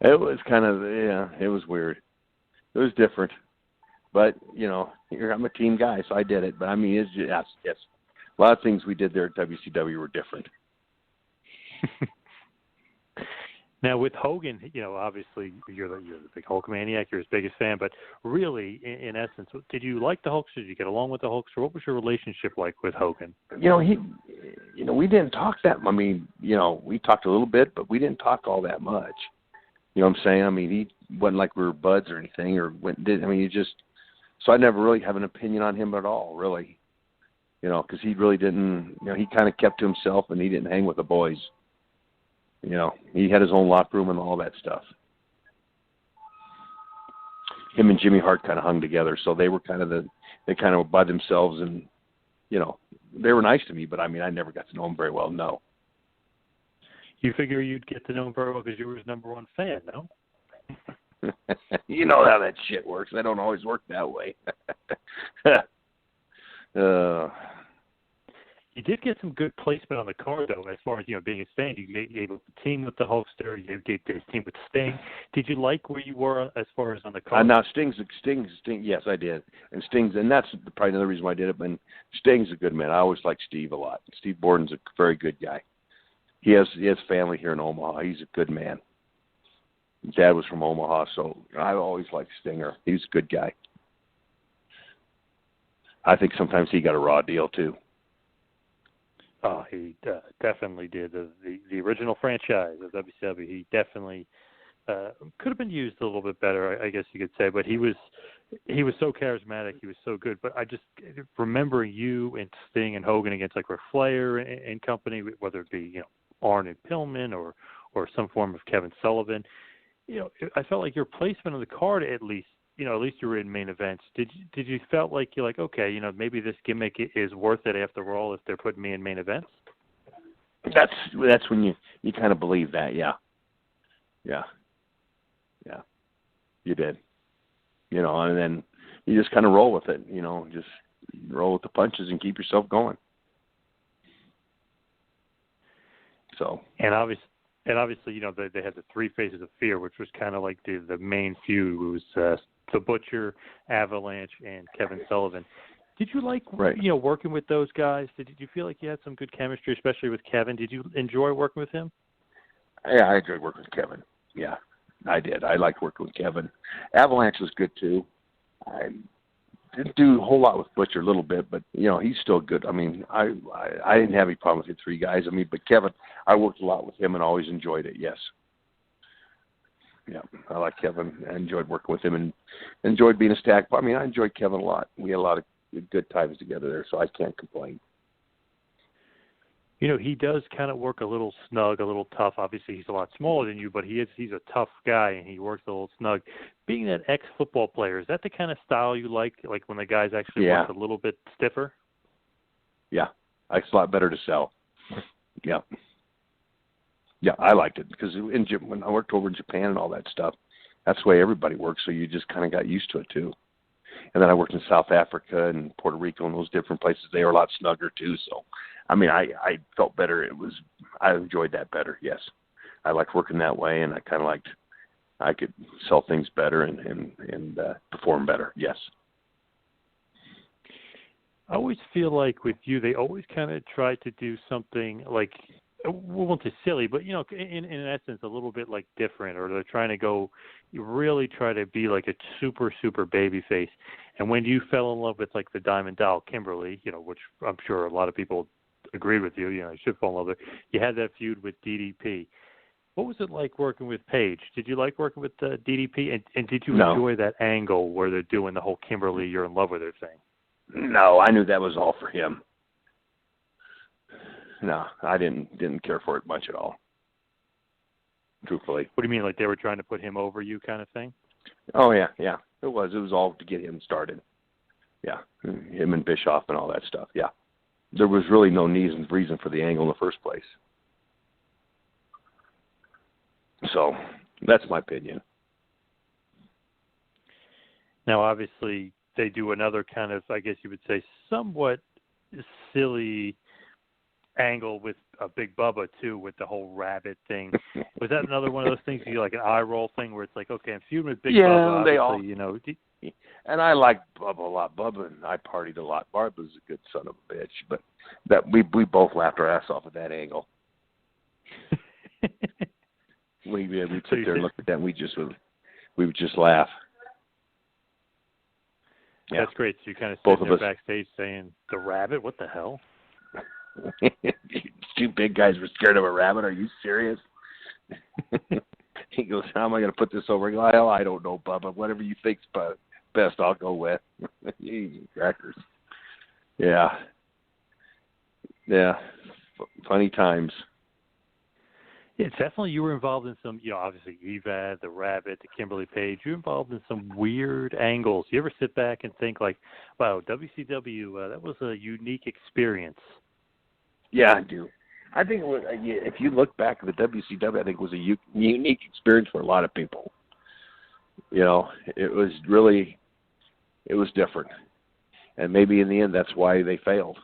It was kind of, yeah, it was weird. It was different. But, I'm a team guy, so I did it. But, I mean, yes. A lot of things we did there at WCW were different. Now, with Hogan, obviously you're the big Hulkamaniac, you're his biggest fan, but really, in essence, did you like the Hulkster? Did you get along with the Hulkster? What was your relationship like with Hogan? We didn't talk that. I mean, we talked a little bit, but we didn't talk all that much. You know what I'm saying? I mean, he wasn't like we were buds or anything, so I never really have an opinion on him at all, really. Because he really didn't, he kind of kept to himself and he didn't hang with the boys. He had his own locker room and all that stuff. Him and Jimmy Hart kind of hung together, so they were they kind of were by themselves, and, they were nice to me, but I mean, I never got to know them very well, no. You figure you'd get to know him very well because you were his number one fan, no? You know how that shit works. They don't always work that way. You did get some good placement on the card, though, as far as, being a fan. You were able to team with the Hulkster. You did team with Sting. Did you like where you were as far as on the card? Now, Sting, yes, I did. And that's probably another reason why I did it. But Sting's a good man. I always liked Steve a lot. Steve Borden's a very good guy. He has family here in Omaha. He's a good man. His dad was from Omaha, so I always liked Stinger. He's a good guy. I think sometimes he got a raw deal, too. Oh, he definitely did. The original franchise of WCW, he definitely could have been used a little bit better, I guess you could say. But he was so charismatic. He was so good. But I just remembering you and Sting and Hogan against like Ric Flair and company, whether it be Arn and Pillman or some form of Kevin Sullivan. I felt like your placement on the card, at least you were in main events. Did you felt like you're like, okay, maybe this gimmick is worth it after all if they're putting me in main events? That's when you kind of believe that, yeah. You did, and then you just kind of roll with it, just roll with the punches and keep yourself going. So and obviously, they had the three faces of fear, which was kind of like the main feud. It was the Butcher, Avalanche, and Kevin Sullivan. Did you like working with those guys? Did you feel like you had some good chemistry, especially with Kevin? Did you enjoy working with him? Yeah, I enjoyed working with Kevin. Yeah, I did. I liked working with Kevin. Avalanche was good too. I didn't do a whole lot with Butcher, a little bit, but he's still good. I mean, I didn't have any problem with the three guys. I mean, but Kevin, I worked a lot with him and always enjoyed it. Yes. Yeah, I like Kevin. I enjoyed working with him and enjoyed being a stack. I mean, I enjoyed Kevin a lot. We had a lot of good times together there, so I can't complain. He does kind of work a little snug, a little tough. Obviously, he's a lot smaller than you, but he's a tough guy, and he works a little snug. Being that ex-football player, is that the kind of style you like when the guys actually work a little bit stiffer? Yeah, it's a lot better to sell. Yeah. Yeah, I liked it because when I worked over in Japan and all that stuff, that's the way everybody works, so you just kind of got used to it, too. And then I worked in South Africa and Puerto Rico and those different places. They were a lot snugger, too. So, I mean, I felt better. I enjoyed that better, yes. I liked working that way, and I kind of liked I could sell things better and perform better, yes. I always feel like with you, they always kind of try to do something like, we won't say silly, but, in essence, a little bit like different, or they're trying to go, really try to be like a super, super baby face. And when you fell in love with like the Diamond Doll, Kimberly, which I'm sure a lot of people agreed with you, you should fall in love with her. You had that feud with DDP. What was it like working with Paige? Did you like working with DDP? And did you enjoy that angle where they're doing the whole Kimberly, you're in love with her thing? No, I knew that was all for him. No, I didn't care for it much at all, truthfully. What do you mean, like they were trying to put him over you kind of thing? Oh, yeah. It was all to get him started. Yeah, him and Bischoff and all that stuff, yeah. There was really no reason for the angle in the first place. So, that's my opinion. Now, obviously, they do another kind of, I guess you would say, somewhat silly angle with Big Bubba too, with the whole rabbit thing. Was that another one of those things you like an eye roll thing where it's like, okay, I'm feuding with Big Bubba, obviously, they all, you know. and I like Bubba a lot. Bubba and I partied a lot. Barb was a good son of a bitch, but that we both laughed our ass off at that angle. We'd sit there and look at that, and we would just laugh. Yeah. That's great. So you kind of both sitting of there us backstage saying, "The rabbit? What the hell?" Two big guys were scared of a rabbit. Are you serious? He goes, how am I going to put this over? I go, hell, I don't know, Bubba. Whatever you think's best, I'll go with. Crackers. Yeah. Funny times. Yeah, definitely. You were involved in some, obviously Evad, the Rabbit, the Kimberly Page. You're involved in some weird angles. You ever sit back and think like, wow, WCW, that was a unique experience? Yeah, I do. I think it was, if you look back at the WCW, I think it was a unique experience for a lot of people. It was different. And maybe in the end, that's why they failed.